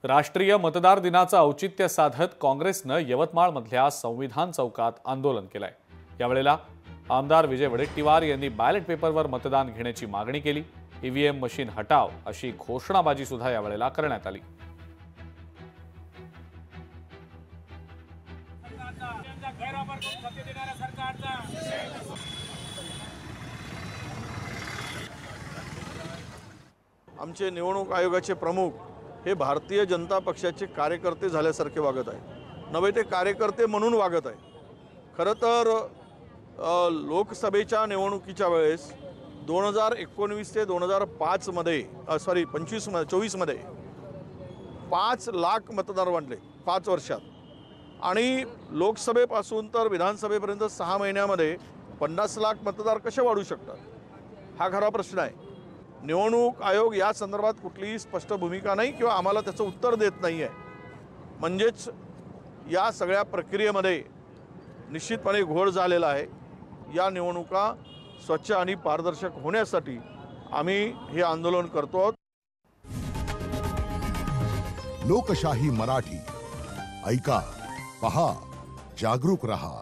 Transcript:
राष्ट्रीय मतदार दिनाचं औचित्य साधत काँग्रेसनं यवतमाळमधल्या संविधान चौकात आंदोलन केलंय। यावेळेला आमदार विजय वडेट्टीवार यांनी बॅलेट पेपरवर मतदान घेण्याची मागणी केली। ईव्हीएम मशीन हटाव अशी घोषणाबाजी सुद्धा यावेळेला करण्यात आली। आमचे निवडणूक आयोगाचे प्रमुख हे भारतीय जनता पक्षाचे कार्यकर्ते झाल्यासारखे वागत आहे, नव्हे ते कार्यकर्ते म्हणून वागत आहे। खरं तर लोकसभेच्या निवडणुकीच्या वेळेस 2019 ते 2005 मध्ये 24 मध्ये 5 लाख मतदार वाढले 5 वर्षात, आणि लोकसभेपासून तर विधानसभेपर्यंत 6 महिन्यामध्ये 50 लाख मतदार कसे वाढू शकतात, हा खरा प्रश्न आहे। निवडणूक आयोग या संदर्भात कुठलीही स्पष्ट भूमिका नाही किंवा आम्हाला त्याचं उत्तर देत नाही आहे। म्हणजेच या सगळ्या प्रक्रियेमध्ये निश्चितपणे घोळ झालेला आहे। या निवडणुका स्वच्छ आणि पारदर्शक होण्यासाठी आम्ही हे आंदोलन करतो आहोत। लोकशाही मराठी ऐका, पहा, जागरूक रहा।